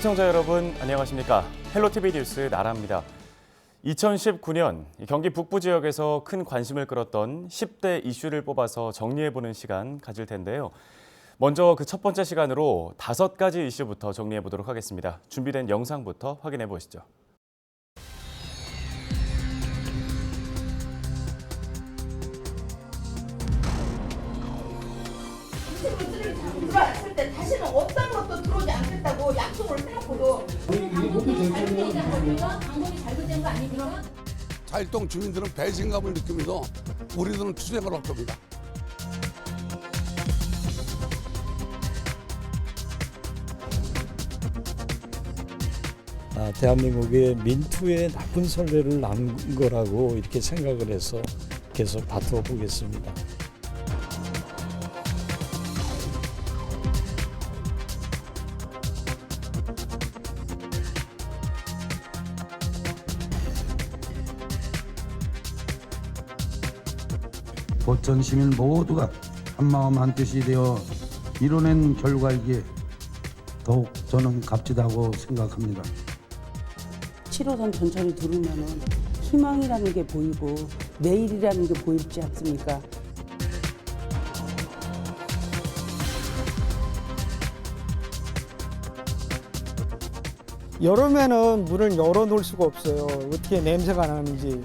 시청자 여러분 안녕하십니까? 헬로티비 뉴스 나라입니다. 2019년 경기 북부 지역에서 큰 관심을 끌었던 10대 이슈를 뽑아서 정리해보는 시간 가질 텐데요. 먼저 그 첫 번째 시간으로 5가지 이슈부터 정리해보도록 하겠습니다. 준비된 영상부터 확인해 보시죠. 들어왔을 때 다시는 어떤 것도 들어오지 않겠다고 약속을 해놓고도 방법이 잘못된 거 아닙니까? 자일동 주민들은 배신감을 느끼면서 우리들은 투쟁을 할 겁니다. 대한민국의 민투의 나쁜 선례를 남긴 거라고 이렇게 생각을 해서 계속 다투어 보겠습니다. 보천 시민 모두가 한마음 한뜻이 되어 이뤄낸 결과이기에 더욱 저는 값지다고 생각합니다. 7호선 전철이 들어오면은 희망이라는 게 보이고 내일이라는 게 보이지 않습니까? 여름에는 문을 열어놓을 수가 없어요. 어떻게 냄새가 나는지.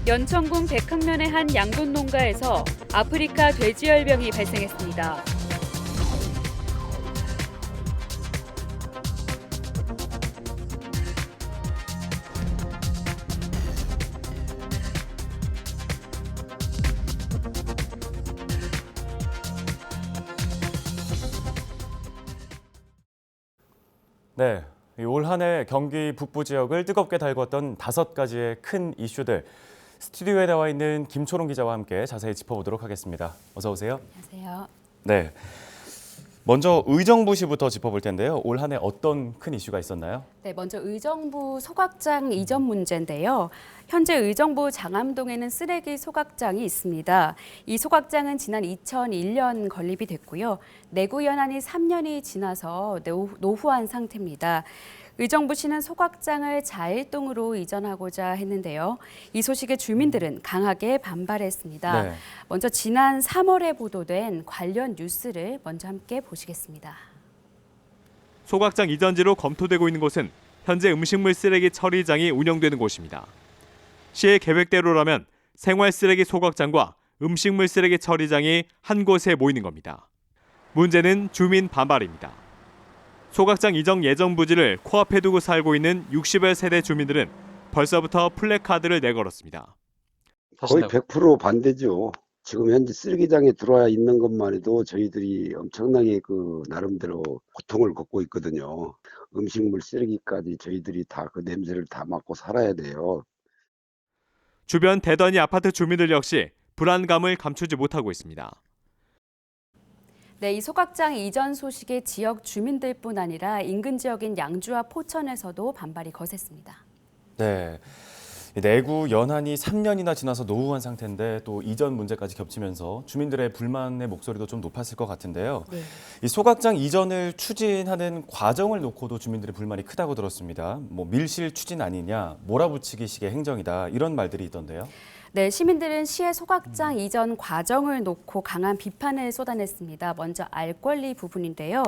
연천군 백학면의 한 양돈 농가에서 아프리카 돼지열병이 발생했습니다. 네, 올 한 해 경기 북부 지역을 뜨겁게 달궜던 5가지의 큰 이슈들. 스튜디오에 나와 있는 김초롱 기자와 함께 자세히 짚어보도록 하겠습니다. 어서 오세요. 안녕하세요. 네, 먼저 의정부시부터 짚어볼 텐데요. 올 한 해 어떤 큰 이슈가 있었나요? 네, 먼저 의정부 소각장 이전 문제인데요. 현재 의정부 장암동에는 쓰레기 소각장이 있습니다. 이 소각장은 지난 2001년 건립이 됐고요. 내구 연한이 3년이 지나서 노후한 상태입니다. 의정부시는 소각장을 자일동으로 이전하고자 했는데요. 이 소식에 주민들은 강하게 반발했습니다. 네. 먼저 지난 3월에 보도된 관련 뉴스를 먼저 함께 보시겠습니다. 소각장 이전지로 검토되고 있는 곳은 현재 음식물 쓰레기 처리장이 운영되는 곳입니다. 시의 계획대로라면 생활 쓰레기 소각장과 음식물 쓰레기 처리장이 한 곳에 모이는 겁니다. 문제는 주민 반발입니다. 소각장 이전 예정 부지를 코앞에 두고 살고 있는 60여 세대 주민들은 벌써부터 플래카드를 내걸었습니다. 거의 100% 반대죠. 지금 현재 쓰레기장에 들어와 있는 것만 해도 저희들이 엄청나게 나름대로 고통을 겪고 있거든요. 음식물 쓰레기까지 저희들이 다 그 냄새를 다 맡고 살아야 돼요. 주변 대단위 아파트 주민들 역시 불안감을 감추지 못하고 있습니다. 네, 이 소각장 이전 소식에 지역 주민들뿐 아니라 인근 지역인 양주와 포천에서도 반발이 거셌습니다. 네, 내구 연한이 3년이나 지나서 노후한 상태인데 또 이전 문제까지 겹치면서 주민들의 불만의 목소리도 좀 높았을 것 같은데요. 네. 이 소각장 이전을 추진하는 과정을 놓고도 주민들의 불만이 크다고 들었습니다. 밀실 추진 아니냐, 몰아붙이기식의 행정이다 이런 말들이 있던데요. 네, 시민들은 시의 소각장 이전 과정을 놓고 강한 비판을 쏟아냈습니다. 먼저 알 권리 부분인데요.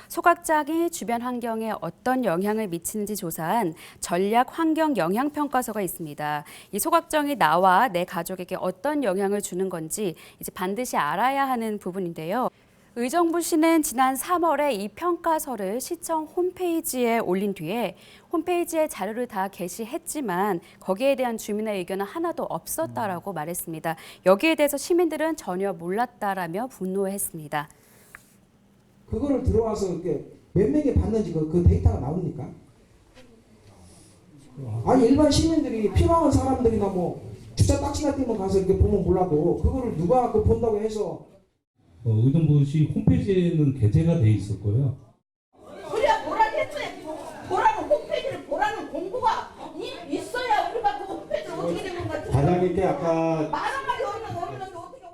소각장이 주변 환경에 어떤 영향을 미치는지 조사한 전략 환경 영향 평가서가 있습니다. 이 소각장이 나와 내 가족에게 어떤 영향을 주는 건지 이제 반드시 알아야 하는 부분인데요. 의정부시는 지난 3월에 이 평가서를 시청 홈페이지에 올린 뒤에 홈페이지에 자료를 다 게시했지만 거기에 대한 주민의 의견은 하나도 없었다라고 말했습니다. 여기에 대해서 시민들은 전혀 몰랐다라며 분노했습니다. 그거를 들어와서 이렇게 몇 명이 봤는지 그 데이터가 나옵니까? 아니 일반 시민들이 필요한 사람들이나 주차 딱지 같은 거 가서 이렇게 보면 몰라도 그거를 누가 본다고 해서 의정부시 홈페이지에는 게재가 돼 있었고요. 우리가 뭐라 했어요. 때 아까 말한 말이 없는데 어떻게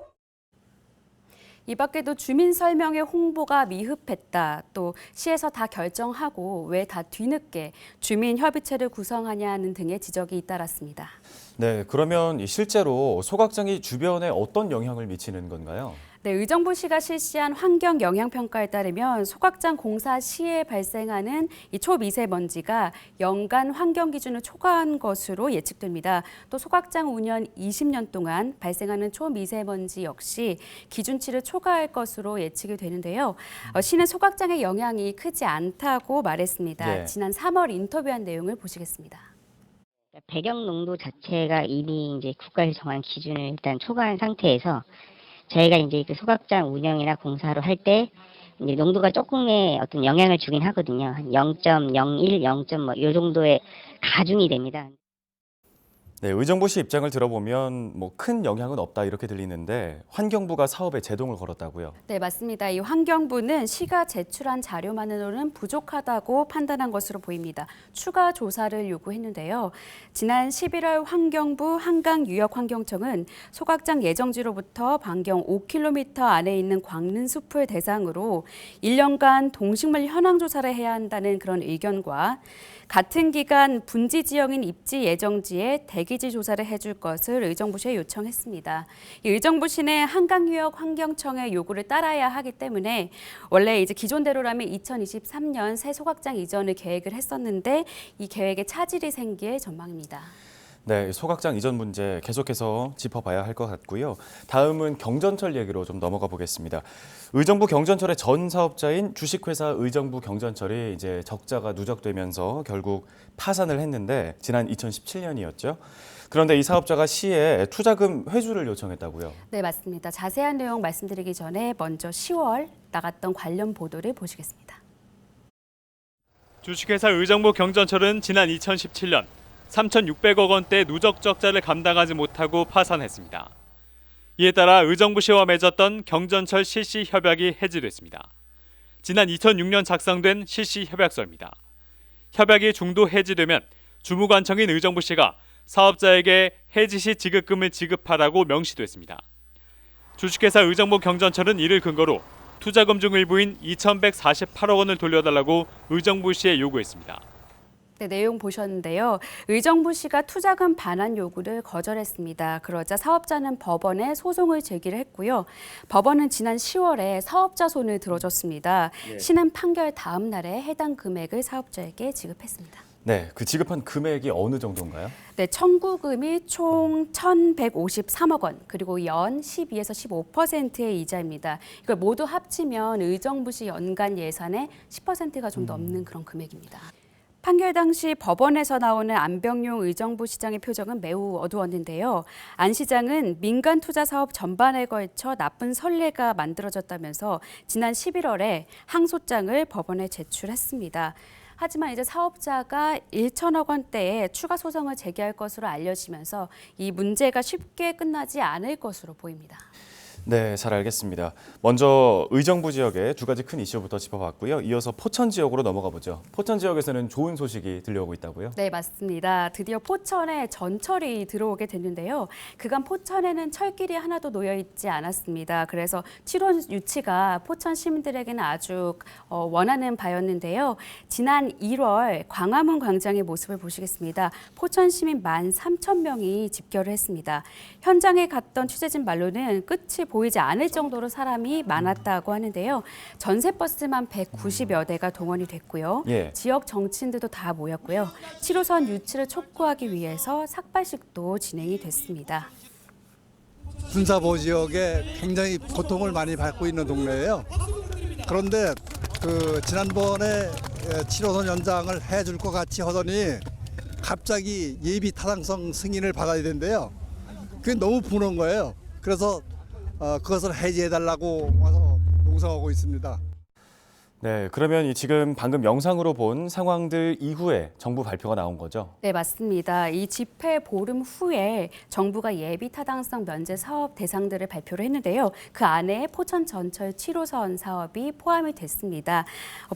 이 밖에도 주민 설명회 홍보가 미흡했다. 또 시에서 다 결정하고 왜 다 뒤늦게 주민 협의체를 구성하냐는 등의 지적이 잇따랐습니다. 네, 그러면 실제로 소각장이 주변에 어떤 영향을 미치는 건가요? 네, 의정부시가 실시한 환경 영향 평가에 따르면 소각장 공사 시에 발생하는 이 초미세먼지가 연간 환경 기준을 초과한 것으로 예측됩니다. 또 소각장 운영 20년 동안 발생하는 초미세먼지 역시 기준치를 초과할 것으로 예측이 되는데요. 시는 소각장의 영향이 크지 않다고 말했습니다. 예. 지난 3월 인터뷰한 내용을 보시겠습니다. 배경 농도 자체가 이미 이제 국가에서 정한 기준을 일단 초과한 상태에서 저희가 이제 그 소각장 운영이나 공사를 할 때 이제 농도가 조금의 어떤 영향을 주긴 하거든요. 한 0.01, 0. 요 정도의 가중이 됩니다. 네, 의정부시 입장을 들어보면 뭐 큰 영향은 없다 이렇게 들리는데 환경부가 사업에 제동을 걸었다고요? 네, 맞습니다. 이 환경부는 시가 제출한 자료만으로는 부족하다고 판단한 것으로 보입니다. 추가 조사를 요구했는데요. 지난 11월 환경부 한강유역환경청은 소각장 예정지로부터 반경 5km 안에 있는 광릉숲을 대상으로 1년간 동식물 현황 조사를 해야 한다는 그런 의견과 같은 기간 분지 지역인 입지 예정지에 대기질 조사를 해줄 것을 의정부시에 요청했습니다. 의정부시는 한강유역환경청의 요구를 따라야 하기 때문에 원래 이제 기존대로라면 2023년 새 소각장 이전을 계획을 했었는데 이 계획에 차질이 생길 전망입니다. 네, 소각장 이전 문제 계속해서 짚어봐야 할 것 같고요. 다음은 경전철 얘기로 좀 넘어가 보겠습니다. 의정부 경전철의 전 사업자인 주식회사 의정부 경전철이 이제 적자가 누적되면서 결국 파산을 했는데 지난 2017년이었죠. 그런데 이 사업자가 시에 투자금 회수를 요청했다고요? 네, 맞습니다. 자세한 내용 말씀드리기 전에 먼저 10월 나갔던 관련 보도를 보시겠습니다. 주식회사 의정부 경전철은 지난 2017년 3,600억 원대 누적 적자를 감당하지 못하고 파산했습니다. 이에 따라 의정부시와 맺었던 경전철 실시 협약이 해지됐습니다. 지난 2006년 작성된 실시 협약서입니다. 협약이 중도 해지되면 주무관청인 의정부시가 사업자에게 해지 시 지급금을 지급하라고 명시됐습니다. 주식회사 의정부 경전철은 이를 근거로 투자금 중 일부인 2,148억 원을 돌려달라고 의정부시에 요구했습니다. 네, 내용 보셨는데요. 의정부시가 투자금 반환 요구를 거절했습니다. 그러자 사업자는 법원에 소송을 제기를 했고요. 법원은 지난 10월에 사업자 손을 들어줬습니다. 시는 판결 다음 날에 해당 금액을 사업자에게 지급했습니다. 네, 그 지급한 금액이 어느 정도인가요? 네, 청구금이 총 1,153억 원, 그리고 연 12에서 15%의 이자입니다. 이걸 모두 합치면 의정부시 연간 예산의 10%가 좀 넘는 그런 금액입니다. 판결 당시 법원에서 나오는 안병용 의정부 시장의 표정은 매우 어두웠는데요. 안 시장은 민간 투자 사업 전반에 걸쳐 나쁜 선례가 만들어졌다면서 지난 11월에 항소장을 법원에 제출했습니다. 하지만 이제 사업자가 1천억 원대의 추가 소송을 제기할 것으로 알려지면서 이 문제가 쉽게 끝나지 않을 것으로 보입니다. 네, 잘 알겠습니다. 먼저 의정부 지역의 두 가지 큰 이슈부터 짚어봤고요. 이어서 포천 지역으로 넘어가 보죠. 포천 지역에서는 좋은 소식이 들려오고 있다고요? 네, 맞습니다. 드디어 포천에 전철이 들어오게 됐는데요. 그간 포천에는 철길이 하나도 놓여 있지 않았습니다. 그래서 7호 유치가 포천 시민들에게는 아주 원하는 바였는데요. 지난 1월 광화문 광장의 모습을 보시겠습니다. 포천 시민 13,000명이 집결을 했습니다. 현장에 갔던 취재진 말로는 끝이 보이지 않을 정도로 사람이 많았다고 하는데요. 전세버스만 190여 대가 동원이 됐고요. 지역 정치인들도 다 모였고요. 7호선 유치를 촉구하기 위해서 삭발식도 진행이 됐습니다. 군사보 지역에 굉장히 고통을 많이 받고 있는 동네예요. 그런데 지난번에 7호선 연장을 해줄 것 같이 하더니 갑자기 예비 타당성 승인을 받아야 된대요. 그게 너무 분한 거예요. 그래서 그것을 해지해달라고 와서 농성하고 있습니다. 네, 그러면 지금 방금 영상으로 본 상황들 이후에 정부 발표가 나온 거죠? 네, 맞습니다. 이 집회 보름 후에 정부가 예비 타당성 면제 사업 대상들을 발표를 했는데요. 그 안에 포천 전철 7호선 사업이 포함이 됐습니다.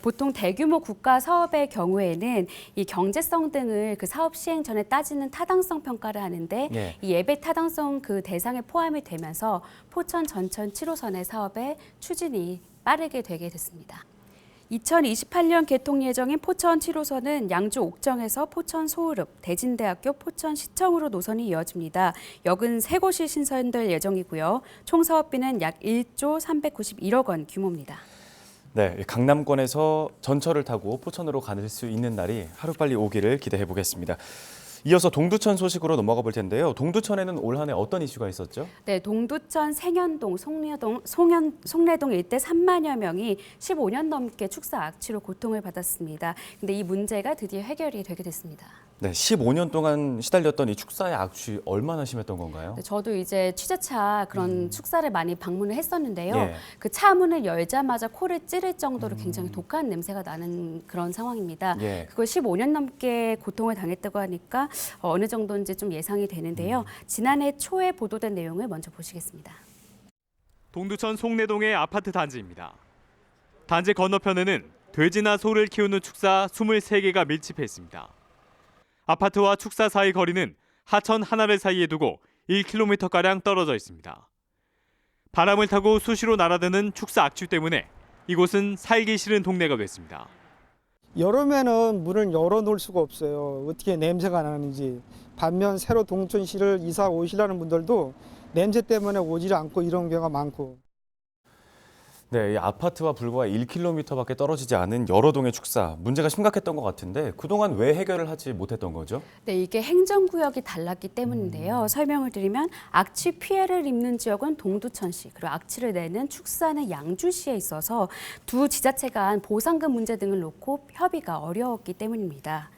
보통 대규모 국가 사업의 경우에는 이 경제성 등을 그 사업 시행 전에 따지는 타당성 평가를 하는데 네. 이 예비 타당성 그 대상에 포함이 되면서 포천 전철 7호선의 사업의 추진이 빠르게 되게 됐습니다. 2028년 개통 예정인 포천 7호선은 양주 옥정에서 포천 소울읍, 대진대학교 포천시청으로 노선이 이어집니다. 역은 3곳이 신설될 예정이고요. 총 사업비는 약 1조 391억 원 규모입니다. 네, 강남권에서 전철을 타고 포천으로 갈 수 있는 날이 하루빨리 오기를 기대해 보겠습니다. 이어서 동두천 소식으로 넘어가 볼 텐데요. 동두천에는 올 한 해 어떤 이슈가 있었죠? 네, 동두천 생현동, 송내동 일대 3만여 명이 15년 넘게 축사 악취로 고통을 받았습니다. 근데 이 문제가 드디어 해결이 되게 됐습니다. 네, 15년 동안 시달렸던 이 축사의 악취 얼마나 심했던 건가요? 네, 저도 이제 취재차 그런 축사를 많이 방문을 했었는데요. 예. 그 차 문을 열자마자 코를 찌를 정도로 굉장히 독한 냄새가 나는 그런 상황입니다. 예. 그걸 15년 넘게 고통을 당했다고 하니까 어느 정도인지 좀 예상이 되는데요. 지난해 초에 보도된 내용을 먼저 보시겠습니다. 동두천 송내동의 아파트 단지입니다. 단지 건너편에는 돼지나 소를 키우는 축사 23개가 밀집해 있습니다. 아파트와 축사 사이 거리는 하천 하나를 사이에 두고 1km가량 떨어져 있습니다. 바람을 타고 수시로 날아드는 축사 악취 때문에 이곳은 살기 싫은 동네가 됐습니다. 여름에는 문을 열어놓을 수가 없어요. 어떻게 냄새가 나는지. 반면 새로 동천시를 이사 오시려는 분들도 냄새 때문에 오지를 않고 이런 경우가 많고. 네, 이 아파트와 불과 1km밖에 떨어지지 않은 여러 동의 축사, 문제가 심각했던 것 같은데 그동안 왜 해결을 하지 못했던 거죠? 네, 이게 행정구역이 달랐기 때문인데요. 설명을 드리면 악취 피해를 입는 지역은 동두천시, 그리고 악취를 내는 축사는 양주시에 있어서 두 지자체 간 보상금 문제 등을 놓고 협의가 어려웠기 때문입니다.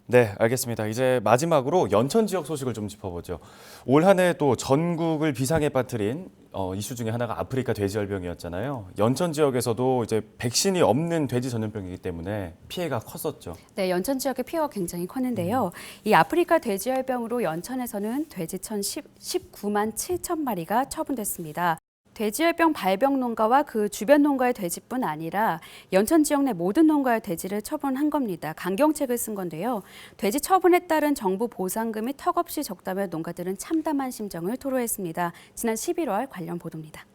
네, 알겠습니다. 이제 마지막으로 연천 지역 소식을 좀 짚어보죠. 올 한 해 또 전국을 비상에 빠뜨린 이슈 중에 하나가 아프리카 돼지열병이었잖아요. 연천 지역에서도 이제 백신이 없는 돼지 전염병이기 때문에 피해가 컸었죠. 네, 연천 지역의 피해가 굉장히 컸는데요. 이 아프리카 돼지열병으로 연천에서는 돼지천 19만 7천 마리가 처분됐습니다. 돼지열병 발병 농가와 그 주변 농가의 돼지뿐 아니라 연천 지역 내 모든 농가의 돼지를 처분한 겁니다. 강경책을 쓴 건데요. 돼지 처분에 따른 정부 보상금이 턱없이 적다며 농가들은 참담한 심정을 토로했습니다. 지난 11월 관련 보도입니다.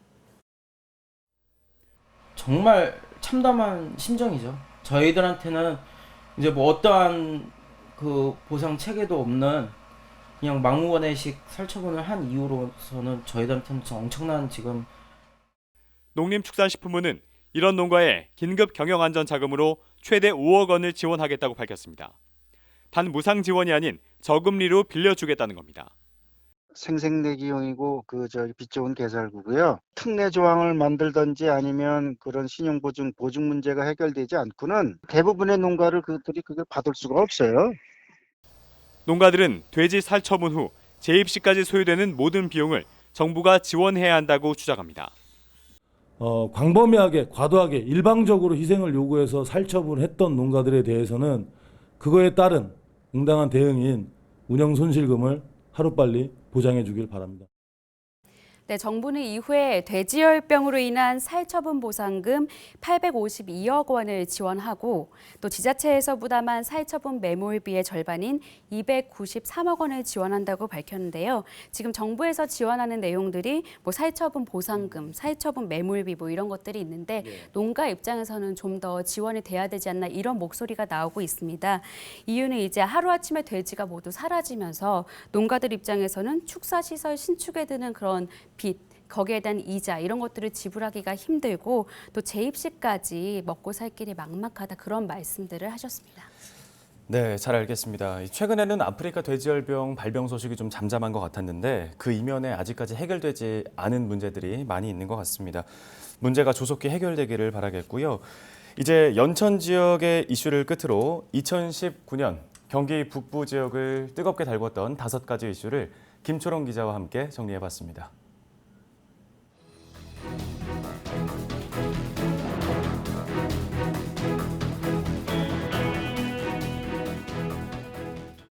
정말 참담한 심정이죠. 저희들한테는 이제 뭐 어떠한 그 보상 체계도 없는 그냥 망무건의식 살처분을 한 이후로서는 저희들한테는 엄청난 지금 농림축산식품부는 이런 농가에 긴급 경영안전 자금으로 최대 5억 원을 지원하겠다고 밝혔습니다. 단 무상 지원이 아닌 저금리로 빌려주겠다는 겁니다. 생색내기용이고 빚 좋은 개살구고요. 특례 조항을 만들든지 아니면 그런 신용보증 문제가 해결되지 않고는 대부분의 농가를 그들이 그걸 받을 수가 없어요. 농가들은 돼지 살처분 후 재입시까지 소요되는 모든 비용을 정부가 지원해야 한다고 주장합니다. 광범위하게 과도하게 일방적으로 희생을 요구해서 살처분했던 농가들에 대해서는 그거에 따른 응당한 대응인 운영 손실금을 하루빨리 보장해 주길 바랍니다. 네, 정부는 이후에 돼지열병으로 인한 살처분 보상금 852억 원을 지원하고 또 지자체에서 부담한 살처분 매몰비의 절반인 293억 원을 지원한다고 밝혔는데요. 지금 정부에서 지원하는 내용들이 뭐 살처분 보상금, 살처분 매몰비 뭐 이런 것들이 있는데 농가 입장에서는 좀 더 지원이 돼야 되지 않나 이런 목소리가 나오고 있습니다. 이유는 이제 하루아침에 돼지가 모두 사라지면서 농가들 입장에서는 축사시설 신축에 드는 그런 빚, 거기에 대한 이자 이런 것들을 지불하기가 힘들고 또 재입시까지 먹고 살 길이 막막하다 그런 말씀들을 하셨습니다. 네, 잘 알겠습니다. 최근에는 아프리카 돼지열병 발병 소식이 좀 잠잠한 것 같았는데 그 이면에 아직까지 해결되지 않은 문제들이 많이 있는 것 같습니다. 문제가 조속히 해결되기를 바라겠고요. 이제 연천 지역의 이슈를 끝으로 2019년 경기 북부 지역을 뜨겁게 달궜던 5가지 이슈를 김초롱 기자와 함께 정리해봤습니다.